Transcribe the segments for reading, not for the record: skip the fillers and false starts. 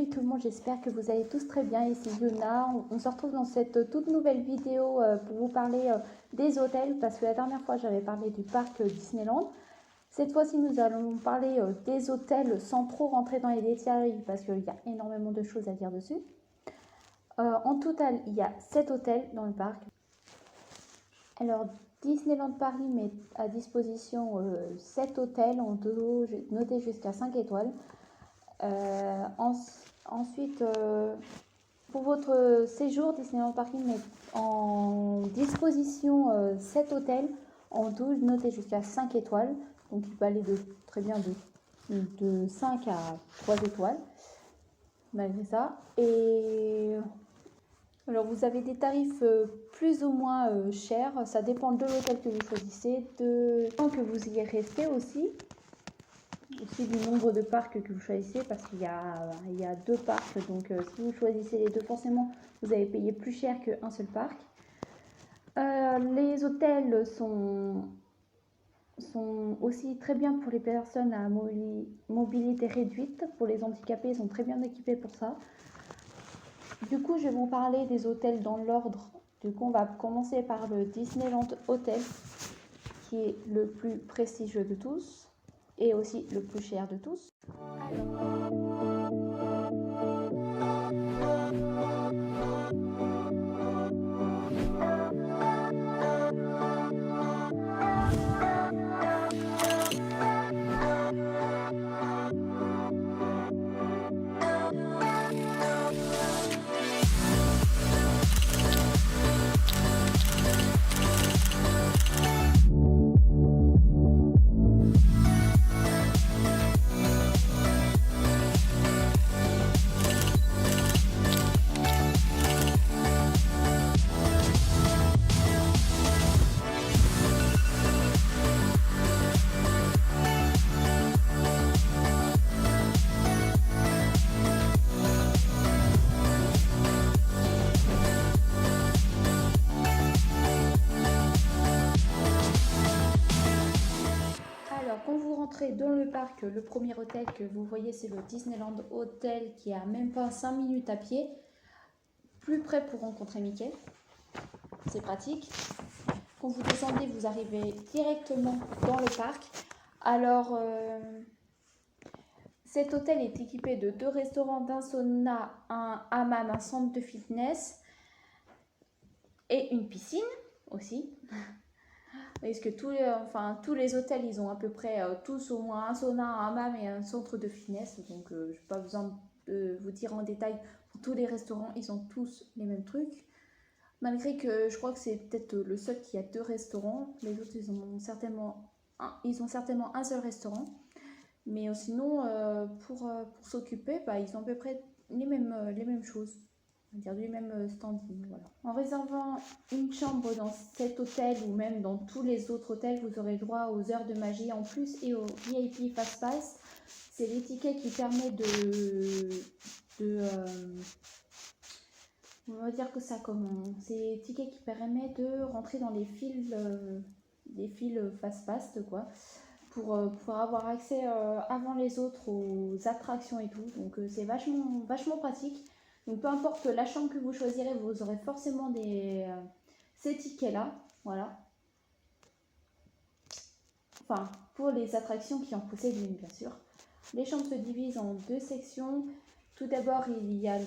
Salut tout le monde, j'espère que vous allez tous très bien. Ici Yuna, on se retrouve dans cette toute nouvelle vidéo pour vous parler des hôtels, parce que la dernière fois j'avais parlé du parc Disneyland. Cette fois-ci nous allons parler des hôtels sans trop rentrer dans les détails parce qu'il y a énormément de choses à dire dessus. En total il y a 7 hôtels dans le parc. Alors Disneyland Paris met à disposition 7 hôtels, on peut noter jusqu'à 5 étoiles. Ensuite, pour votre séjour, Disneyland Paris met en disposition 7 hôtels en tout, notés jusqu'à 5 étoiles. Donc il peut aller très bien de 5 à 3 étoiles, malgré ça. Et alors vous avez des tarifs plus ou moins chers, ça dépend de l'hôtel que vous choisissez, de temps que vous y restez aussi du nombre de parcs que vous choisissez, parce qu'il y a 2 parcs, donc si vous choisissez les deux, forcément vous allez payer plus cher qu'un seul parc. Les hôtels sont aussi très bien pour les personnes à mobilité réduite. Pour les handicapés, ils sont très bien équipés pour ça. Du coup, je vais vous parler des hôtels dans l'ordre. Du coup, on va commencer par le Disneyland Hotel, qui est le plus prestigieux de tous et aussi le plus cher de tous. Quand vous rentrez dans le parc, le premier hôtel que vous voyez, c'est le Disneyland Hotel, qui a même pas 5 minutes à pied, plus près pour rencontrer Mickey. C'est pratique. Quand vous descendez, vous arrivez directement dans le parc. Alors, cet hôtel est équipé de 2 restaurants, d'un sauna, un hammam, un centre de fitness et une piscine aussi. Parce que tous les hôtels, ils ont à peu près tous au moins un sauna, un hammam et un centre de fitness. Donc, je n'ai pas besoin de vous dire en détail. Pour tous les restaurants, ils ont tous les mêmes trucs. Malgré que je crois que c'est peut-être le seul qui a 2 restaurants. Les autres, ils ont certainement un seul restaurant. Mais sinon, pour s'occuper, ils ont à peu près les mêmes choses. On va dire du même standing. Voilà. En réservant une chambre dans cet hôtel ou même dans tous les autres hôtels, vous aurez droit aux heures de magie en plus et au VIP Fast Pass. C'est l'étiquette qui permet on va dire que ça commence. C'est l'étiquette qui permet de rentrer dans les files Fast Pass, quoi. Pour avoir accès avant les autres aux attractions et tout. Donc c'est vachement pratique. Donc peu importe la chambre que vous choisirez, vous aurez forcément ces tickets-là. Voilà. Enfin, pour les attractions qui en possèdent une, bien sûr. Les chambres se divisent en 2 sections. Tout d'abord, il y a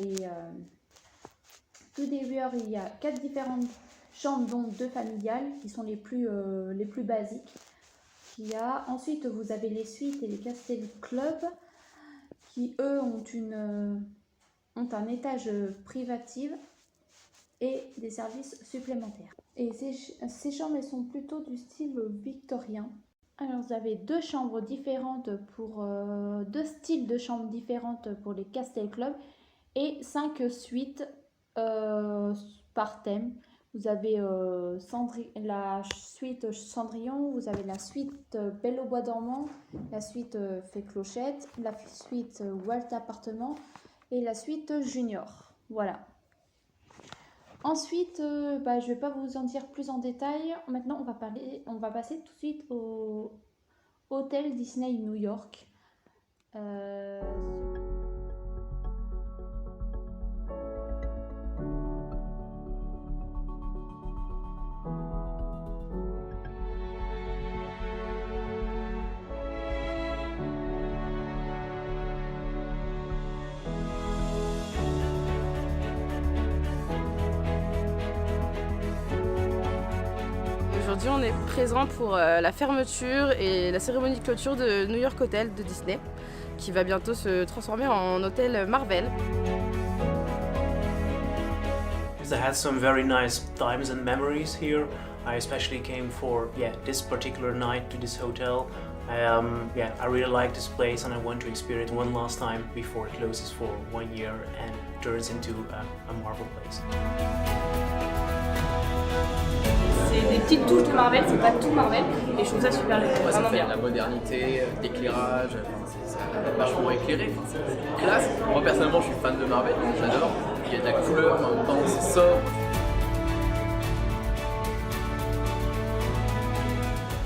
tout début, il y a 4 différentes chambres, dont 2 familiales, qui sont les plus basiques. Ensuite, vous avez les suites et les Castle Club, qui eux ont un étage privatif et des services supplémentaires. Et ces chambres, elles sont plutôt du style victorien. Alors vous avez 2 chambres différentes pour 2 styles de chambres différentes pour les Castle Club et 5 suites par thème. Vous avez la suite Cendrillon, vous avez la suite Belle au bois dormant, la suite Fée Clochette, la suite Walt Appartement et la suite Junior. Voilà. Ensuite, je ne vais pas vous en dire plus en détail. Maintenant, on va passer tout de suite au Hôtel Disney New York. Aujourd'hui, on est présent pour la fermeture et la cérémonie de clôture de New York Hotel de Disney, qui va bientôt se transformer en hôtel Marvel. I had some very nice times and memories here. I especially came for this particular night to this hotel. I really like this place and I want to experience it one last time before it closes for 1 year and turns into a Marvel place. C'est des petites touches de Marvel, c'est pas tout Marvel, et je trouve ça super bien, Ouais, ça vraiment fait bien. de la modernité, d'éclairage, ça a vachement éclairé, c'est classe. Moi personnellement je suis fan de Marvel, donc j'adore. Il y a de la couleur, mais en même temps c'est sobre.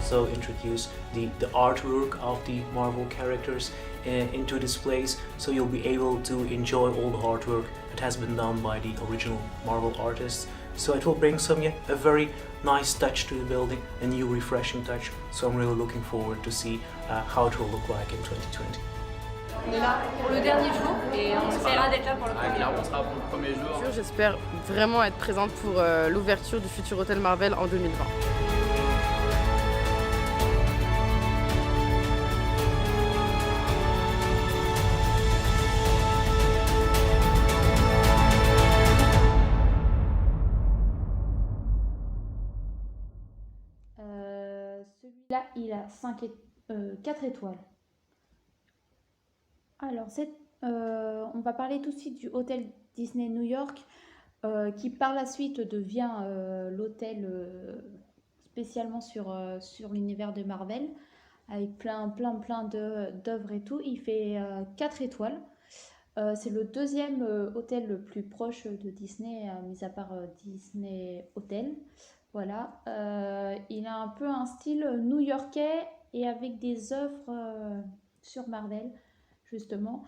So introduce the artwork of the Marvel characters into this place, so you'll be able to enjoy all the hard work that has been done by the original Marvel artists. So it will bring a very nice touch to the building, a new refreshing touch. So I'm really looking forward to see how it will look like in 2020. On est là pour le dernier jour et on essaiera d'être là pour le premier. Clairement on sera pour le premier jour. J'espère vraiment être présente pour l'ouverture du futur hôtel Marvel en 2020. Celui-là, il a 4 étoiles. Alors, on va parler tout de suite du hôtel Disney New York, qui par la suite devient l'hôtel spécialement sur l'univers de Marvel, avec plein d'œuvres et tout. Il fait 4 étoiles. C'est le deuxième hôtel le plus proche de Disney, mis à part Disney Hotel. Voilà, il a un peu un style new-yorkais et avec des œuvres sur Marvel, justement.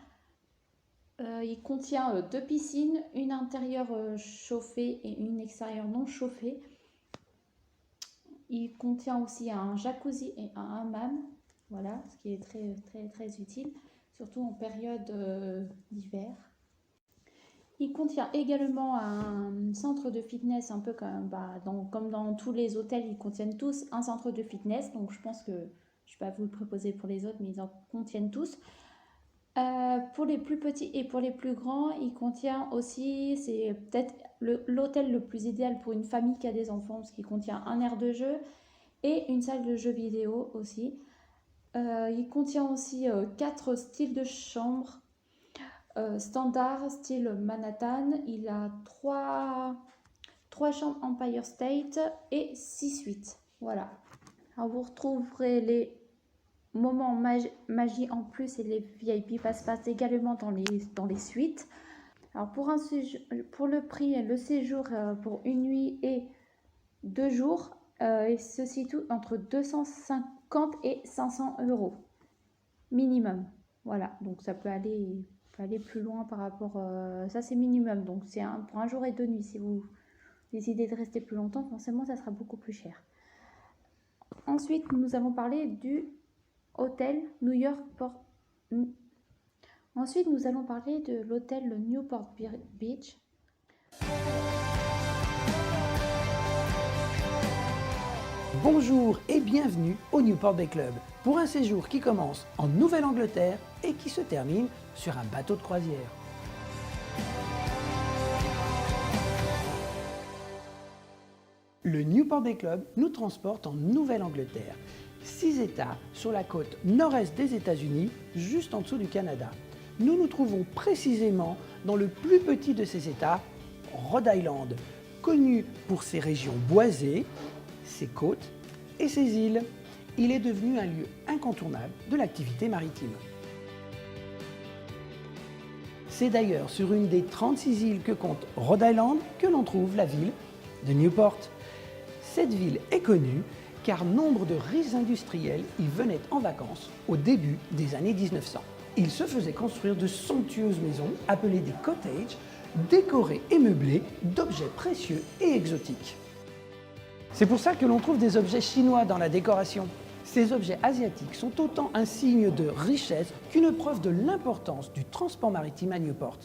Il contient 2 piscines, une intérieure chauffée et une extérieure non chauffée. Il contient aussi un jacuzzi et un hammam, voilà, ce qui est très utile, surtout en période d'hiver. Il contient également un centre de fitness, un peu comme dans tous les hôtels, ils contiennent tous un centre de fitness. Donc je pense que je ne vais pas vous le proposer pour les autres, mais ils en contiennent tous. Pour les plus petits et pour les plus grands, il contient aussi, c'est peut-être l'hôtel le plus idéal pour une famille qui a des enfants, parce qu'il contient un aire de jeu et une salle de jeux vidéo aussi. Il contient aussi 4 styles de chambres. Standard, style Manhattan, il a 3 chambres Empire State et 6 suites. Voilà. Alors vous retrouverez les moments magie en plus et les VIP pass également dans les suites. Alors pour le prix, le séjour pour une nuit et 2 jours, il se situe entre 250 et 500 € minimum. Voilà, donc ça peut aller plus loin par rapport... ça c'est minimum, donc c'est pour 1 jour et 2 nuits. Si vous décidez de rester plus longtemps, forcément ça sera beaucoup plus cher. Ensuite, nous allons parler du hôtel New York Port... Ensuite, nous allons parler de l'hôtel Newport Beach. Bonjour et bienvenue au Newport Bay Club pour un séjour qui commence en Nouvelle-Angleterre et qui se termine sur un bateau de croisière. Le Newport Bay Club nous transporte en Nouvelle-Angleterre, 6 États sur la côte nord-est des États-Unis, juste en dessous du Canada. Nous nous trouvons précisément dans le plus petit de ces États, Rhode Island, connu pour ses régions boisées, ses côtes et ses îles. Il est devenu un lieu incontournable de l'activité maritime. C'est d'ailleurs sur une des 36 îles que compte Rhode Island que l'on trouve la ville de Newport. Cette ville est connue car nombre de riches industriels y venaient en vacances au début des années 1900. Ils se faisaient construire de somptueuses maisons appelées des cottages, décorées et meublées d'objets précieux et exotiques. C'est pour ça que l'on trouve des objets chinois dans la décoration. Ces objets asiatiques sont autant un signe de richesse qu'une preuve de l'importance du transport maritime à Newport.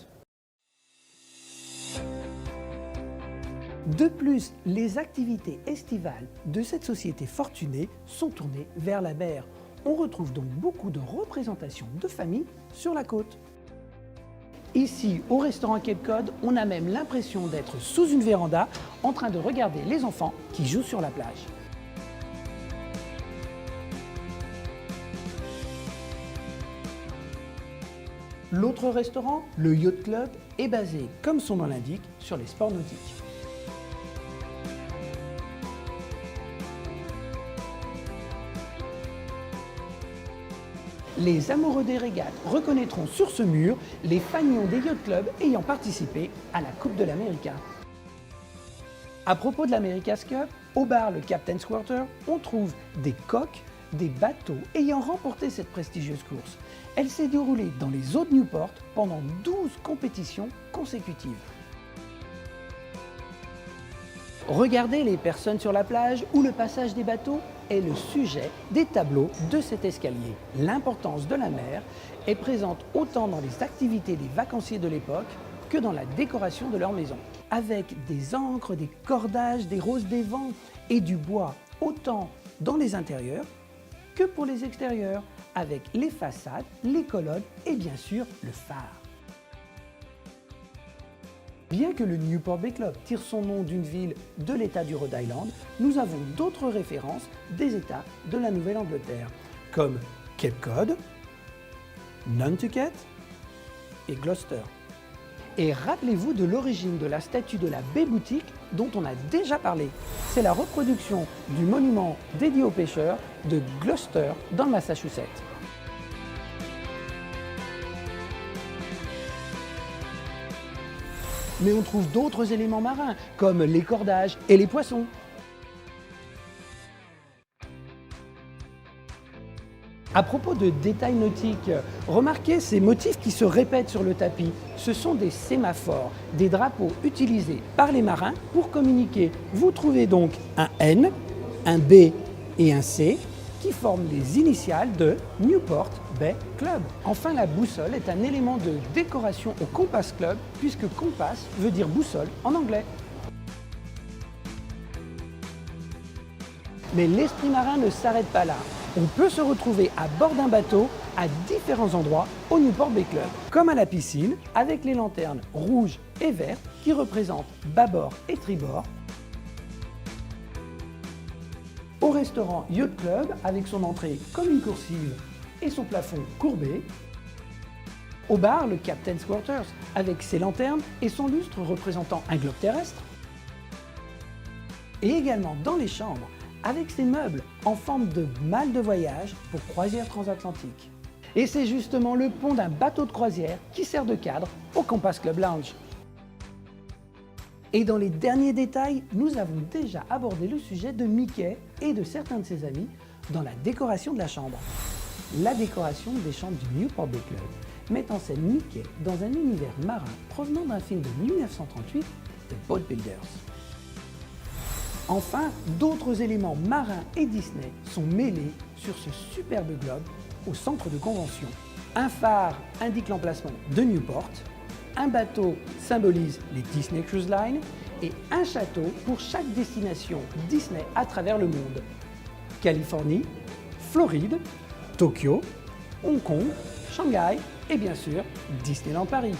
De plus, les activités estivales de cette société fortunée sont tournées vers la mer. On retrouve donc beaucoup de représentations de familles sur la côte. Ici, au restaurant Cape Cod, on a même l'impression d'être sous une véranda en train de regarder les enfants qui jouent sur la plage. L'autre restaurant, le Yacht Club, est basé, comme son nom l'indique, sur les sports nautiques. Les amoureux des régates reconnaîtront sur ce mur les fanions des Yacht Club ayant participé à la Coupe de l'America. À propos de l'America's Cup, au bar le Captain's Quarter, on trouve des coques, des bateaux ayant remporté cette prestigieuse course. Elle s'est déroulée dans les eaux de Newport pendant 12 compétitions consécutives. Regarder les personnes sur la plage ou le passage des bateaux est le sujet des tableaux de cet escalier. L'importance de la mer est présente autant dans les activités des vacanciers de l'époque que dans la décoration de leur maison. Avec des ancres, des cordages, des roses des vents et du bois, autant dans les intérieurs que pour les extérieurs, avec les façades, les colonnes et bien sûr le phare. Bien que le Newport Bay Club tire son nom d'une ville de l'État du Rhode Island, nous avons d'autres références des États de la Nouvelle-Angleterre, comme Cape Cod, Nantucket et Gloucester. Et rappelez-vous de l'origine de la statue de la baie boutique dont on a déjà parlé. C'est la reproduction du monument dédié aux pêcheurs de Gloucester dans le Massachusetts. Mais on trouve d'autres éléments marins, comme les cordages et les poissons. À propos de détails nautiques, remarquez ces motifs qui se répètent sur le tapis. Ce sont des sémaphores, des drapeaux utilisés par les marins pour communiquer. Vous trouvez donc un N, un B et un C qui forment les initiales de Newport Bay Club. Enfin, la boussole est un élément de décoration au Compass Club puisque compass veut dire boussole en anglais. Mais l'esprit marin ne s'arrête pas là. On peut se retrouver à bord d'un bateau à différents endroits au Newport Bay Club, comme à la piscine avec les lanternes rouges et vertes qui représentent bâbord et tribord, au restaurant Yacht Club avec son entrée comme une coursive et son plafond courbé, au bar le Captain's Quarters avec ses lanternes et son lustre représentant un globe terrestre, et également dans les chambres avec ses meubles en forme de malle de voyage pour croisière transatlantique. Et c'est justement le pont d'un bateau de croisière qui sert de cadre au Compass Club Lounge. Et dans les derniers détails, nous avons déjà abordé le sujet de Mickey et de certains de ses amis dans la décoration de la chambre. La décoration des chambres du Newport Bay Club met en scène Mickey dans un univers marin provenant d'un film de 1938, The Boat Builders. Enfin, d'autres éléments marins et Disney sont mêlés sur ce superbe globe au centre de convention. Un phare indique l'emplacement de Newport, un bateau symbolise les Disney Cruise Line et un château pour chaque destination Disney à travers le monde. Californie, Floride, Tokyo, Hong Kong, Shanghai et bien sûr Disneyland Paris.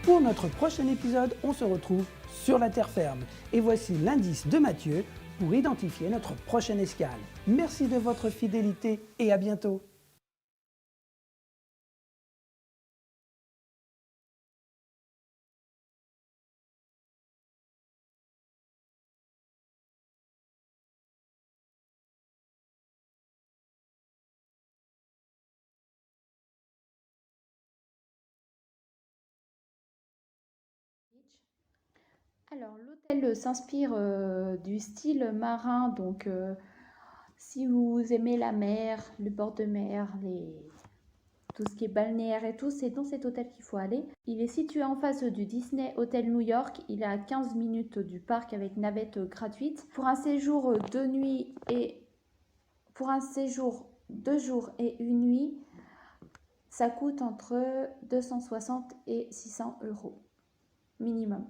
Pour notre prochain épisode, on se retrouve sur la terre ferme. Et voici l'indice de Mathieu pour identifier notre prochaine escale. Merci de votre fidélité et à bientôt. Alors, l'hôtel s'inspire du style marin, donc si vous aimez la mer, le bord de mer, tout ce qui est balnéaire et tout, c'est dans cet hôtel qu'il faut aller. Il est situé en face du Disney Hotel New York, il est à 15 minutes du parc avec navette gratuite. Pour un séjour 2 jours et 1 nuit, ça coûte entre 260 et 600 € minimum.